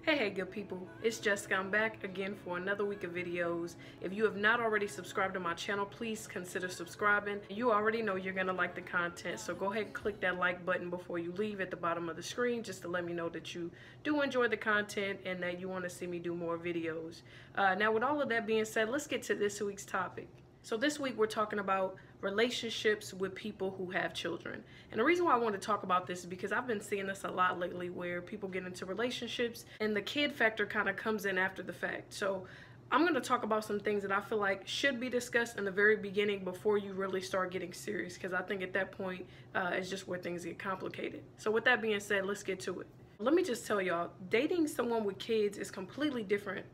Hey good people, it's Jessica. I'm back again for another week of videos. If you have not already subscribed to my channel, please consider subscribing. You already know you're gonna like the content, so go ahead and click that like button before you leave at the bottom of the screen, just to let me know that you do enjoy the content and that you want to see me do more videos. Now with all of that being said, let's get to this week's topic. So this week we're talking about relationships with people who have children. And the reason why I want to talk about this is because I've been seeing this a lot lately, where people get into relationships and the kid factor kind of comes in after the fact. So I'm going to talk about some things that I feel like should be discussed in the very beginning before you really start getting serious, because I think at that point it's just where things get complicated. So with that being said, let's get to it. Let me just tell y'all, dating someone with kids is completely different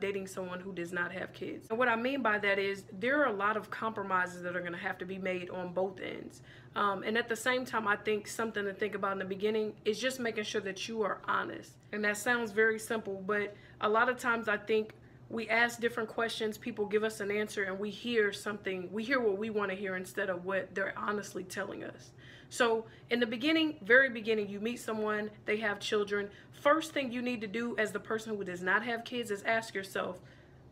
dating someone who does not have kids. And what I mean by that is there are a lot of compromises that are going to have to be made on both ends. And at the same time, I think something to think about in the beginning is just making sure that you are honest. And that sounds very simple, but a lot of times I think we ask different questions, people give us an answer, and we hear what we want to hear instead of what they're honestly telling us. So in the beginning, very beginning, you meet someone, they have children. First thing you need to do as the person who does not have kids is ask yourself,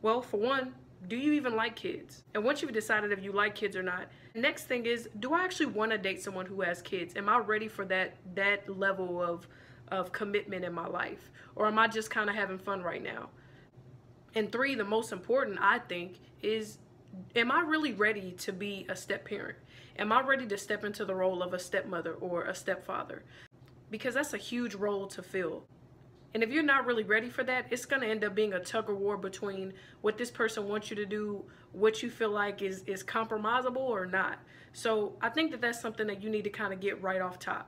well, for one, do you even like kids? And once you've decided if you like kids or not, next thing is, do I actually want to date someone who has kids? Am I ready for that level of commitment in my life? Or am I just kind of having fun right now? And three, the most important, I think, is, am I really ready to be a step parent? Am I ready to step into the role of a stepmother or a stepfather? Because that's a huge role to fill. And if you're not really ready for that, it's going to end up being a tug of war between what this person wants you to do, what you feel like is compromisable or not. So I think that that's something that you need to kind of get right off top.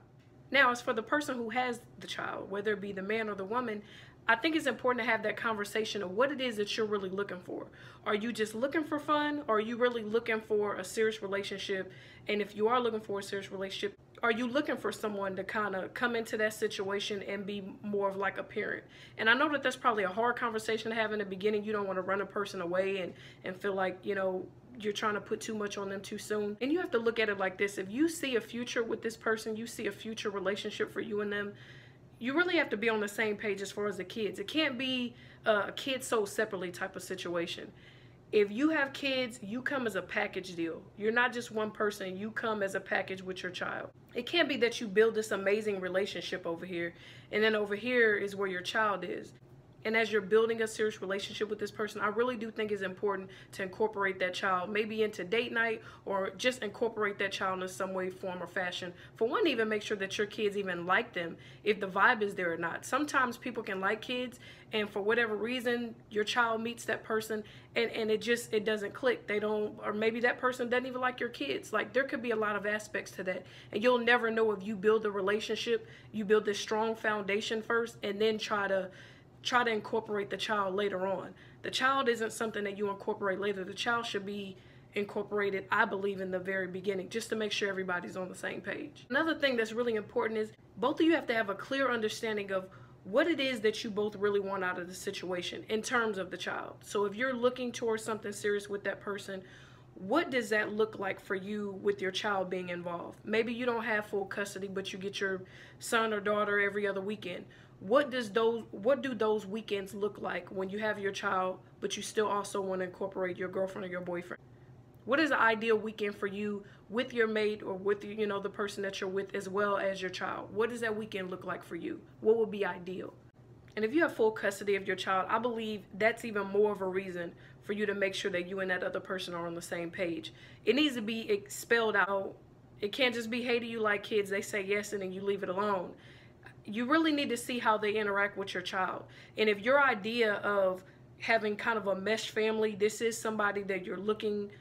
Now, as for the person who has the child, whether it be the man or the woman, I think it's important to have that conversation of what it is that you're really looking for. Are you just looking for fun, or are you really looking for a serious relationship? And if you are looking for a serious relationship, are you looking for someone to kind of come into that situation and be more of like a parent? And I know that that's probably a hard conversation to have in the beginning. You don't want to run a person away and feel like, you know, you're trying to put too much on them too soon. And you have to look at it like this. If you see a future with this person, you see a future relationship for you and them, you really have to be on the same page as far as the kids. It can't be a kid sold separately type of situation. If you have kids, you come as a package deal. You're not just one person, you come as a package with your child. It can't be that you build this amazing relationship over here, and then over here is where your child is. And as you're building a serious relationship with this person, I really do think it's important to incorporate that child, maybe into date night, or just incorporate that child in some way, form, or fashion. For one, even make sure that your kids even like them, if the vibe is there or not. Sometimes people can like kids, and for whatever reason, your child meets that person, and it doesn't click. They don't, or maybe that person doesn't even like your kids. Like, there could be a lot of aspects to that, and you'll never know if you build a relationship, you build this strong foundation first, and then try to incorporate the child later on. The child isn't something that you incorporate later. The child should be incorporated, I believe, in the very beginning, just to make sure everybody's on the same page. Another thing that's really important is both of you have to have a clear understanding of what it is that you both really want out of the situation in terms of the child. So if you're looking towards something serious with that person, what does that look like for you with your child being involved? Maybe you don't have full custody, but you get your son or daughter every other weekend. What do those weekends look like when you have your child, but you still also want to incorporate your girlfriend or your boyfriend? What is the ideal weekend for you with your mate, or with, you know, the person that you're with, as well as your child? What does that weekend look like for you? What would be ideal? And if you have full custody of your child, I believe that's even more of a reason for you to make sure that you and that other person are on the same page. It needs to be spelled out. It can't just be, hey, do you like kids? They say yes, and then you leave it alone. You really need to see how they interact with your child. And if your idea of having kind of a mesh family, this is somebody that you're looking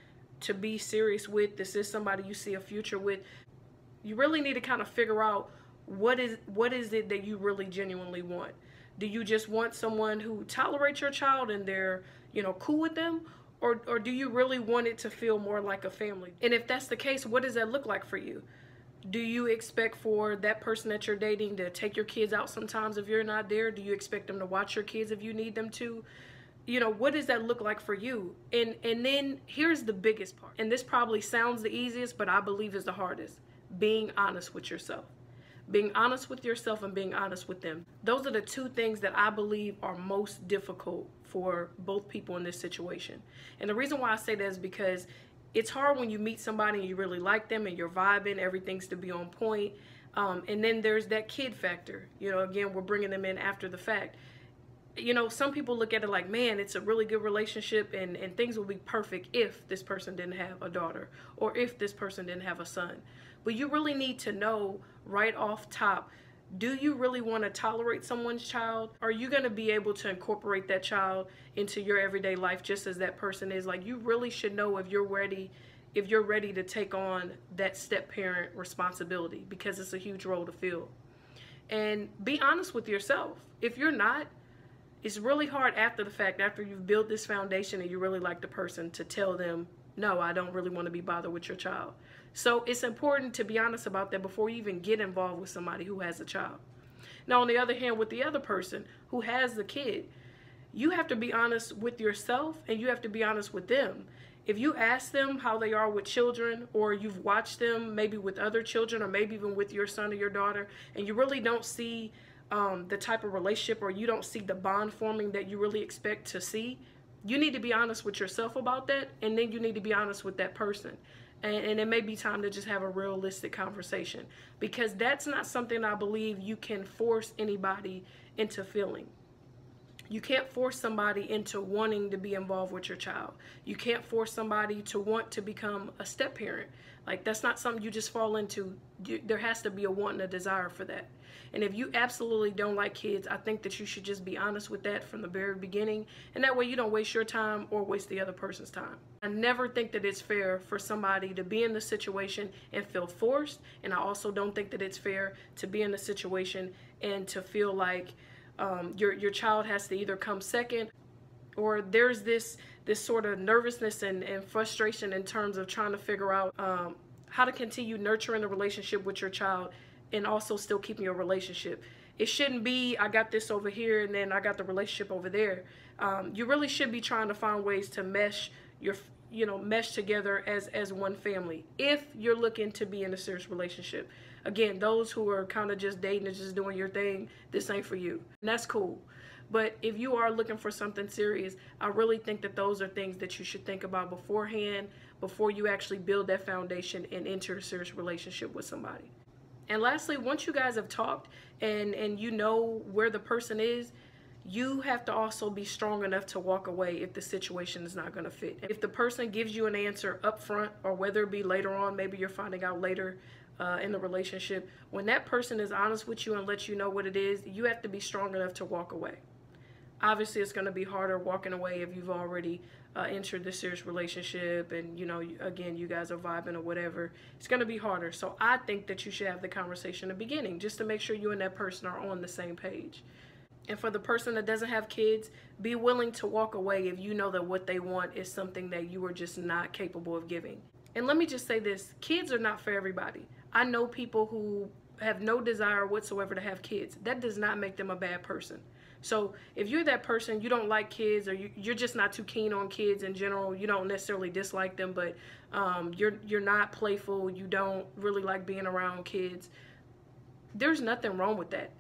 to be serious with, this is somebody you see a future with, you really need to kind of figure out what is it that you really genuinely want. Do you just want someone who tolerates your child and they're, you know, cool with them? Or do you really want it to feel more like a family? And if that's the case, what does that look like for you? Do you expect for that person that you're dating to take your kids out sometimes if you're not there? Do you expect them to watch your kids if you need them to? You know, what does that look like for you? And then here's the biggest part. And this probably sounds the easiest, but I believe is the hardest. Being honest with yourself. Being honest with yourself and being honest with them. Those are the two things that I believe are most difficult for both people in this situation. And the reason why I say that is because it's hard when you meet somebody and you really like them and you're vibing, everything's to be on point. And then there's that kid factor. You know, again, we're bringing them in after the fact. You know, some people look at it like, man, it's a really good relationship and things will be perfect if this person didn't have a daughter or if this person didn't have a son. But you really need to know right off top, do you really want to tolerate someone's child? Are you going to be able to incorporate that child into your everyday life just as that person is? Like, you really should know if you're ready to take on that step-parent responsibility, because it's a huge role to fill. And be honest with yourself. If you're not, it's really hard after the fact, after you've built this foundation and you really like the person, to tell them, no, I don't really want to be bothered with your child. So it's important to be honest about that before you even get involved with somebody who has a child. Now, on the other hand, with the other person who has the kid, you have to be honest with yourself and you have to be honest with them. If you ask them how they are with children, or you've watched them maybe with other children, or maybe even with your son or your daughter, and you really don't see the type of relationship, or you don't see the bond forming that you really expect to see, you need to be honest with yourself about that, and then you need to be honest with that person. And it may be time to just have a realistic conversation, because that's not something I believe you can force anybody into feeling. You can't force somebody into wanting to be involved with your child. You can't force somebody to want to become a step parent. Like, that's not something you just fall into. There has to be a want and a desire for that. And if you absolutely don't like kids, I think that you should just be honest with that from the very beginning. And that way you don't waste your time or waste the other person's time. I never think that it's fair for somebody to be in the situation and feel forced. And I also don't think that it's fair to be in the situation and to feel like your child has to either come second, or there's this sort of nervousness and frustration in terms of trying to figure out how to continue nurturing the relationship with your child and also still keeping your relationship. It shouldn't be, I got this over here and then I got the relationship over there. You really should be trying to find ways to mesh together as one family if you're looking to be in a serious relationship. Again, those who are kind of just dating and just doing your thing, this ain't for you. And that's cool. But if you are looking for something serious, I really think that those are things that you should think about beforehand, before you actually build that foundation and enter a serious relationship with somebody. And lastly, once you guys have talked and you know where the person is, you have to also be strong enough to walk away if the situation is not going to fit. If the person gives you an answer up front, or whether it be later on, maybe you're finding out later in the relationship, when that person is honest with you and lets you know what it is, you have to be strong enough to walk away. Obviously, it's going to be harder walking away if you've already entered this serious relationship and, again, you guys are vibing or whatever. It's going to be harder. So I think that you should have the conversation in the beginning just to make sure you and that person are on the same page. And for the person that doesn't have kids, be willing to walk away if you know that what they want is something that you are just not capable of giving. And let me just say this, kids are not for everybody. I know people who have no desire whatsoever to have kids. That does not make them a bad person. So if you're that person, you don't like kids, or you're just not too keen on kids in general, you don't necessarily dislike them, but you're not playful, you don't really like being around kids, there's nothing wrong with that.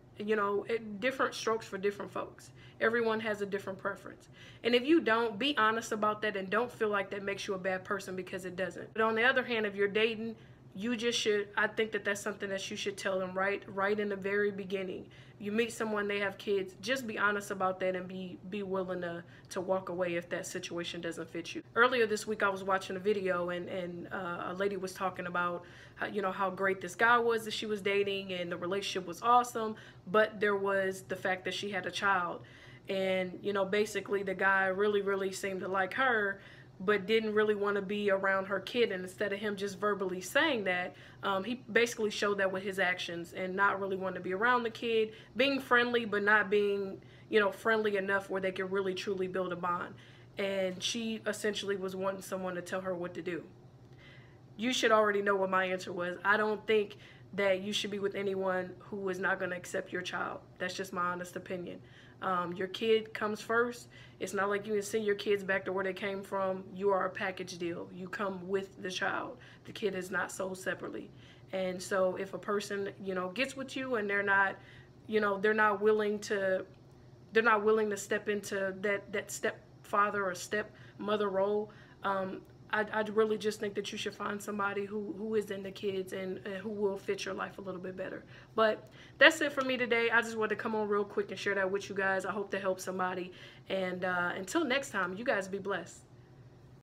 Different strokes for different folks. Everyone has a different preference. And if you don't, be honest about that and don't feel like that makes you a bad person, because it doesn't. But on the other hand, if you're dating, you just should, I think that that's something that you should tell them right in the very beginning. You meet someone, they have kids, just be honest about that and be willing to walk away if that situation doesn't fit you. Earlier this week, I was watching a video and a lady was talking about how great this guy was that she was dating, and the relationship was awesome, but there was the fact that she had a child. And, basically the guy really seemed to like her, but didn't really want to be around her kid. And instead of him just verbally saying that, he basically showed that with his actions, and not really wanting to be around the kid, being friendly, but not being, friendly enough where they could really truly build a bond. And she essentially was wanting someone to tell her what to do. You should already know what my answer was. I don't think that you should be with anyone who is not going to accept your child. That's just my honest opinion. Your kid comes first. It's not like you can send your kids back to where they came from. You are a package deal. You come with the child. The kid is not sold separately. And so if a person, you know, gets with you and they're not, you know, they're not willing to step into that stepfather or stepmother role, I really just think that you should find somebody who is into kids and who will fit your life a little bit better. But that's it for me today. I just wanted to come on real quick and share that with you guys. I hope that helps somebody. And until next time, you guys be blessed.